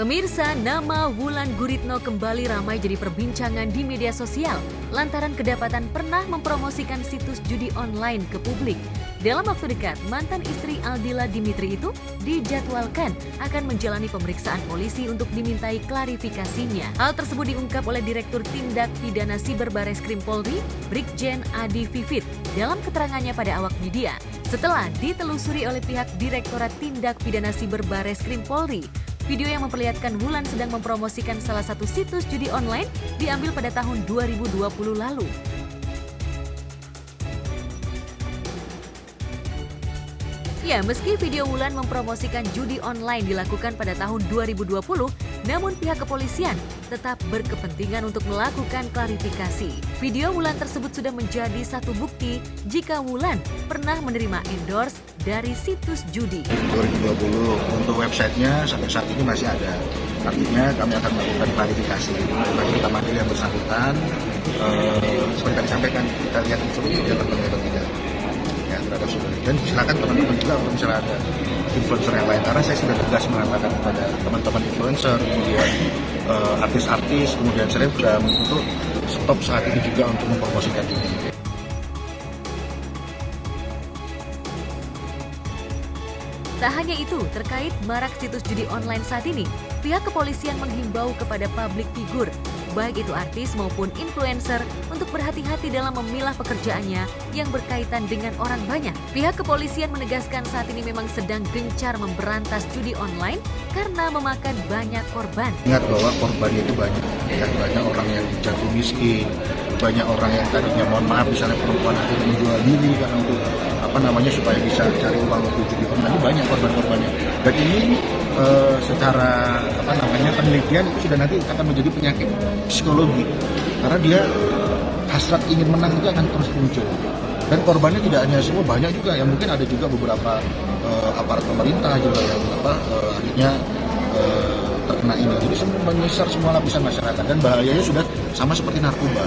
Pemirsa, nama Wulan Guritno kembali ramai jadi perbincangan di media sosial lantaran kedapatan pernah mempromosikan situs judi online ke publik. Dalam waktu dekat, mantan istri Aldila Dimitri itu dijadwalkan akan menjalani pemeriksaan polisi untuk dimintai klarifikasinya. Hal tersebut diungkap oleh Direktur Tindak Pidana Siber Bareskrim Polri, Brigjen Adi Vivit, dalam keterangannya pada awak media. Setelah ditelusuri oleh pihak Direktorat Tindak Pidana Siber Bareskrim Polri, video yang memperlihatkan Wulan sedang mempromosikan salah satu situs judi online diambil pada tahun 2020 lalu. Ya, meski video Wulan mempromosikan judi online dilakukan pada tahun 2020, namun pihak kepolisian tetap berkepentingan untuk melakukan klarifikasi. Video Wulan tersebut sudah menjadi satu bukti jika Wulan pernah menerima endorse dari situs judi. 2020 untuk websitenya sampai saat ini masih ada. Artinya kami akan melakukan klarifikasi. Bagi kita manggil yang bersangkutan, seperti tadi sampaikan, kita lihat instruksi dia terpenuhi atau tidak. Ya, terhadap saudara. Dan silakan teman-teman juga kalau misalnya ada influencer yang lain, karena saya sudah tegas mengatakan kepada teman-teman influencer, kemudian artis-artis, kemudian selebgram untuk stop saat ini juga untuk mempromosikan ini. Tak hanya itu, terkait marak situs judi online saat ini, pihak kepolisian menghimbau kepada publik figur, baik itu artis maupun influencer, untuk berhati-hati dalam memilah pekerjaannya yang berkaitan dengan orang banyak. Pihak kepolisian menegaskan saat ini memang sedang gencar memberantas judi online karena memakan banyak korban. Ingat bahwa korbannya itu banyak, ya, banyak orang yang jatuh miskin, banyak orang yang tadinya mohon maaf misalnya perempuan akhirnya menjual diri karena untuk supaya bisa cari uang untuk judi online. Banyak korban-korbannya. Dan ini secara penelitian itu sudah nanti akan menjadi penyakit psikologi karena dia hasrat ingin menang itu akan terus muncul. Dan korbannya tidak hanya semua, banyak juga yang mungkin ada juga beberapa aparat pemerintah juga yang akhirnya terkena ini. Jadi menyasar semua lapisan masyarakat dan bahayanya sudah sama seperti narkoba.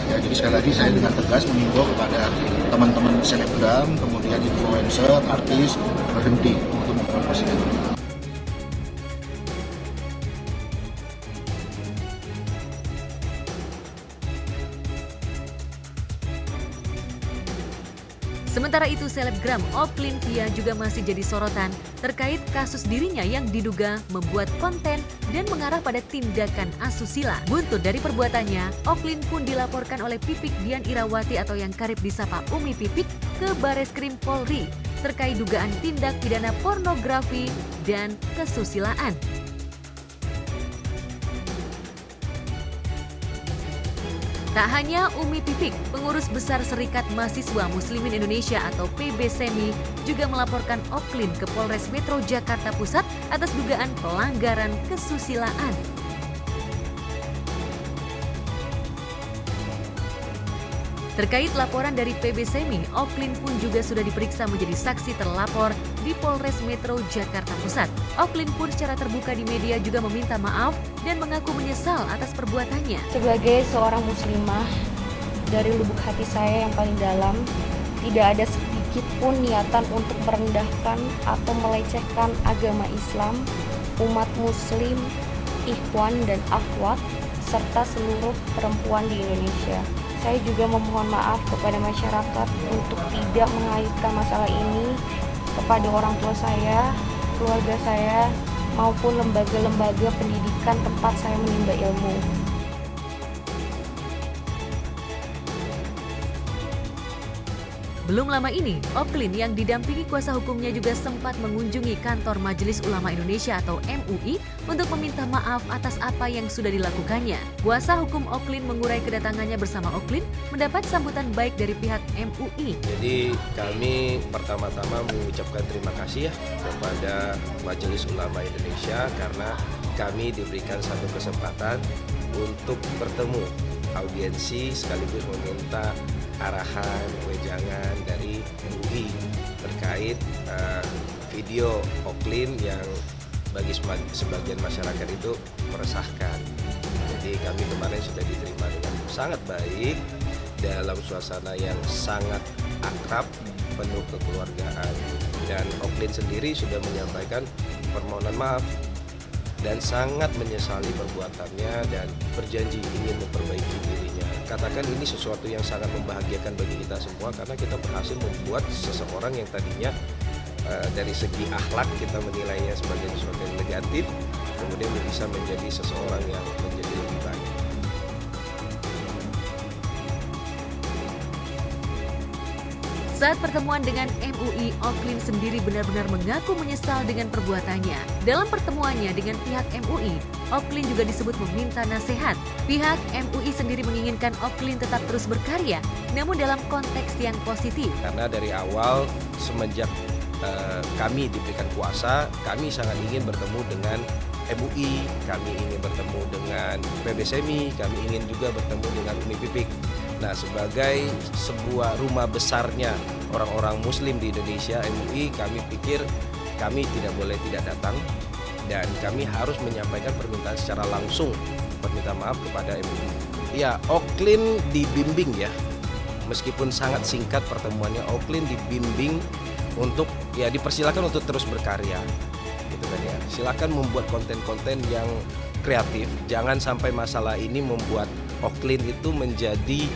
Ya, jadi sekali lagi saya dengan tegas mengimbau kepada teman-teman selebgram, kemudian influencer, artis, berhenti untuk mempromosikan ini. Sementara itu, selebgram Oklin Via juga masih jadi sorotan terkait kasus dirinya yang diduga membuat konten dan mengarah pada tindakan asusila. Buntut dari perbuatannya, Oklin pun dilaporkan oleh Pipik Dian Irawati atau yang karib disapa Umi Pipik ke Bareskrim Polri terkait dugaan tindak pidana pornografi dan kesusilaan. Tak hanya Umi Pipik, pengurus besar Serikat Mahasiswa Muslimin Indonesia atau PBSMI juga melaporkan Oklin ke Polres Metro Jakarta Pusat atas dugaan pelanggaran kesusilaan. Terkait laporan dari PBSMI, Oklin pun juga sudah diperiksa menjadi saksi terlapor di Polres Metro Jakarta Pusat. Oklin pun secara terbuka di media juga meminta maaf dan mengaku menyesal atas perbuatannya. Sebagai seorang muslimah, dari lubuk hati saya yang paling dalam, tidak ada sedikit pun niatan untuk merendahkan atau melecehkan agama Islam, umat muslim, ikhwan dan akhwat, serta seluruh perempuan di Indonesia. Saya juga memohon maaf kepada masyarakat untuk tidak mengaitkan masalah ini kepada orang tua saya, keluarga saya, maupun lembaga-lembaga pendidikan tempat saya menimba ilmu. Belum lama ini, Oklin yang didampingi kuasa hukumnya juga sempat mengunjungi kantor Majelis Ulama Indonesia atau MUI untuk meminta maaf atas apa yang sudah dilakukannya. Kuasa hukum Oklin mengurai kedatangannya bersama Oklin mendapat sambutan baik dari pihak MUI. Jadi kami pertama-tama mengucapkan terima kasih ya kepada Majelis Ulama Indonesia karena kami diberikan satu kesempatan untuk bertemu audiensi sekaligus meminta arahan, wejangan dari MUI terkait video Oklin yang bagi sebagian masyarakat itu meresahkan. Jadi kami kemarin sudah diterima dengan sangat baik dalam suasana yang sangat akrab, penuh kekeluargaan. Dan Oklin sendiri sudah menyampaikan permohonan maaf dan sangat menyesali perbuatannya dan berjanji ingin memperbaiki dirinya. Katakan ini sesuatu yang sangat membahagiakan bagi kita semua karena kita berhasil membuat seseorang yang tadinya dari segi akhlak kita menilainya sebagai sesuatu yang negatif, kemudian bisa menjadi seseorang yang menjadi lebih baik. Saat pertemuan dengan MUI, Oklin sendiri benar-benar mengaku menyesal dengan perbuatannya. Dalam pertemuannya dengan pihak MUI, Oklin juga disebut meminta nasihat. Pihak MUI sendiri menginginkan Oklin tetap terus berkarya, namun dalam konteks yang positif. Karena dari awal semenjak kami diberikan kuasa, kami sangat ingin bertemu dengan MUI, kami ingin bertemu dengan PBSMI, kami ingin juga bertemu dengan Umi Pipik. Nah, sebagai sebuah rumah besarnya orang-orang Muslim di Indonesia, MUI, kami pikir kami tidak boleh tidak datang dan kami harus menyampaikan permintaan secara langsung, permintaan maaf kepada MUI. Ya, Oklin dibimbing ya, meskipun sangat singkat pertemuannya, Oklin dibimbing untuk ya dipersilakan untuk terus berkarya, gitu kan ya. Silakan membuat konten-konten yang kreatif. Jangan sampai masalah ini membuat Oklin itu menjadi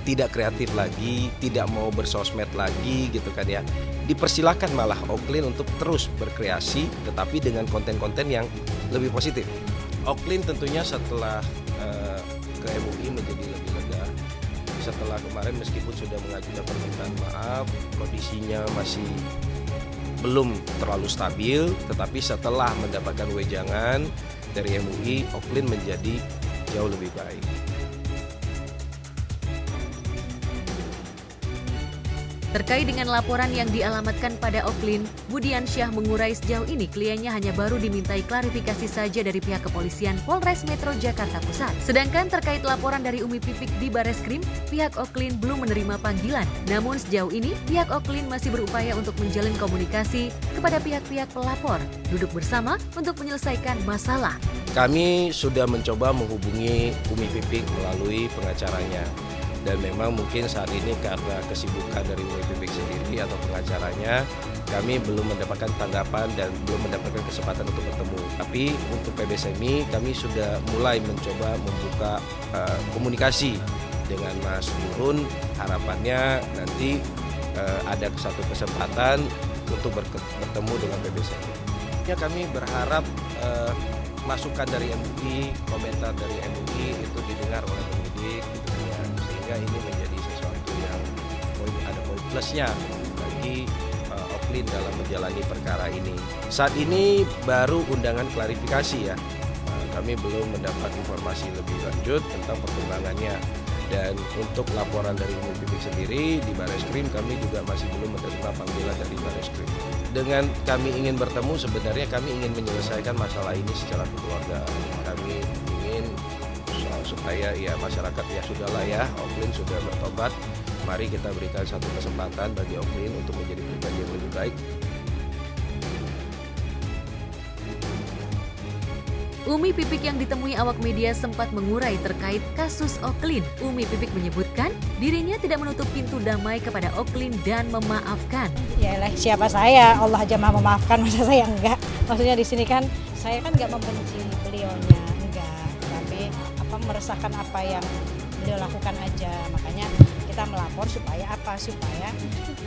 tidak kreatif lagi, tidak mau bersosmed lagi, gitu kan ya. Dipersilakan malah Oklin untuk terus berkreasi, tetapi dengan konten-konten yang lebih positif. Oklin tentunya setelah ke MUI menjadi lebih lega. Setelah kemarin meskipun sudah mengajukan permintaan maaf, kondisinya masih belum terlalu stabil, tetapi setelah mendapatkan wejangan dari MUI, Oklin menjadi jauh lebih baik. Terkait dengan laporan yang dialamatkan pada Oklin, Budiansyah mengurai sejauh ini kliennya hanya baru dimintai klarifikasi saja dari pihak kepolisian Polres Metro Jakarta Pusat. Sedangkan terkait laporan dari Umi Pipik di Bareskrim, pihak Oklin belum menerima panggilan. Namun sejauh ini, pihak Oklin masih berupaya untuk menjalin komunikasi kepada pihak-pihak pelapor, duduk bersama untuk menyelesaikan masalah. Kami sudah mencoba menghubungi Umi Pipik melalui pengacaranya. Dan memang mungkin saat ini karena kesibukan dari Umi Pipik sendiri atau pengacaranya, kami belum mendapatkan tanggapan dan belum mendapatkan kesempatan untuk bertemu. Tapi untuk PBSMI kami sudah mulai mencoba membuka komunikasi dengan Mas Nurun. Harapannya nanti ada satu kesempatan untuk bertemu dengan PBSMI. Ya, kami berharap masukan dari MUI, komentar dari MUI itu didengar oleh penyidik, gitu ya. Sehingga ini menjadi sesuatu yang ada poin plusnya bagi Oklin dalam menjalani perkara ini. Saat ini baru undangan klarifikasi ya. Kami belum mendapat informasi lebih lanjut tentang perkembangannya. Dan untuk laporan dari Umi Pipik sendiri di Bareskrim, kami juga masih belum menerima panggilan dari Bareskrim. Dengan kami ingin bertemu, sebenarnya kami ingin menyelesaikan masalah ini secara keluarga. Kami ingin supaya ya masyarakat ya sudahlah ya, Oklin sudah bertobat. Mari kita berikan satu kesempatan bagi Oklin untuk menjadi pribadi yang lebih baik. Umi Pipik yang ditemui awak media sempat mengurai terkait kasus Oklin. Umi Pipik menyebutkan dirinya tidak menutup pintu damai kepada Oklin dan memaafkan. Yaelah, siapa saya? Allah aja mau memaafkan, masa saya enggak? Maksudnya di sini kan saya kan enggak membenci beliaunya, enggak. Tapi meresahkan apa yang beliau lakukan aja. Makanya kita melapor supaya apa? Supaya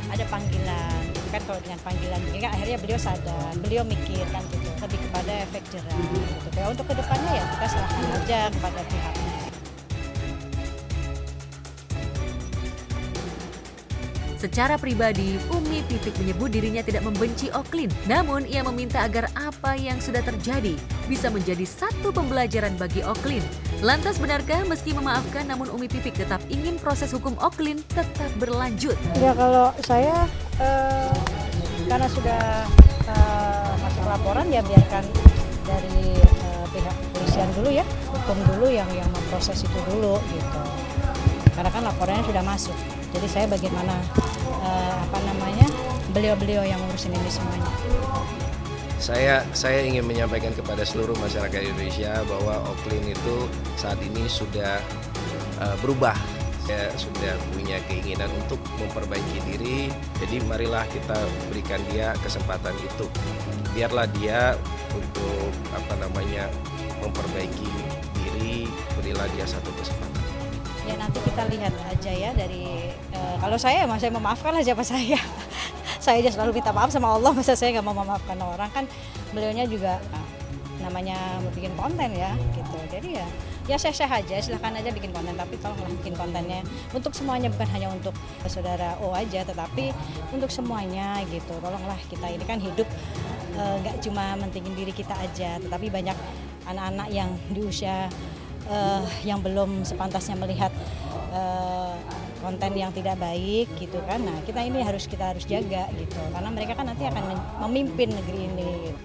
ada panggilan. Kan kalau dengan panggilan ini kan akhirnya beliau sadar, beliau mikir kan gitu. Lebih kepada efek jerah gitu. Ya, untuk kedepannya ya kita serahkan aja kepada pihaknya. Secara pribadi, Umi Pipik menyebut dirinya tidak membenci Oklin. Namun, ia meminta agar apa yang sudah terjadi bisa menjadi satu pembelajaran bagi Oklin. Lantas benarkah meski memaafkan namun Umi Pipik tetap ingin proses hukum Oklin tetap berlanjut? Ya kalau saya karena sudah masuk laporan ya biarkan dari pihak kepolisian dulu ya, hukum dulu yang memproses itu dulu gitu. Karena kan laporannya sudah masuk. Jadi saya bagaimana beliau-beliau yang ngurusin ini semuanya. Saya ingin menyampaikan kepada seluruh masyarakat Indonesia bahwa Oklin itu saat ini sudah berubah. Saya sudah punya keinginan untuk memperbaiki diri. Jadi marilah kita berikan dia kesempatan itu. Biarlah dia untuk memperbaiki diri, berilah dia satu kesempatan. Ya nanti kita lihat aja ya dari kalau saya memaafkan lah siapa saya. Saya aja selalu minta maaf sama Allah, masa saya nggak mau memaafkan orang, kan beliaunya juga namanya mau bikin konten ya gitu. Jadi ya saya aja, silahkan aja bikin konten, tapi tolonglah bikin kontennya untuk semuanya, bukan hanya untuk saudara O aja, tetapi untuk semuanya gitu. Tolonglah, kita ini kan hidup nggak cuma mentingin diri kita aja, tetapi banyak anak-anak yang di usia yang belum sepantasnya melihat konten yang tidak baik gitu kan. Nah, kita harus jaga gitu, karena mereka kan nanti akan memimpin negeri ini gitu.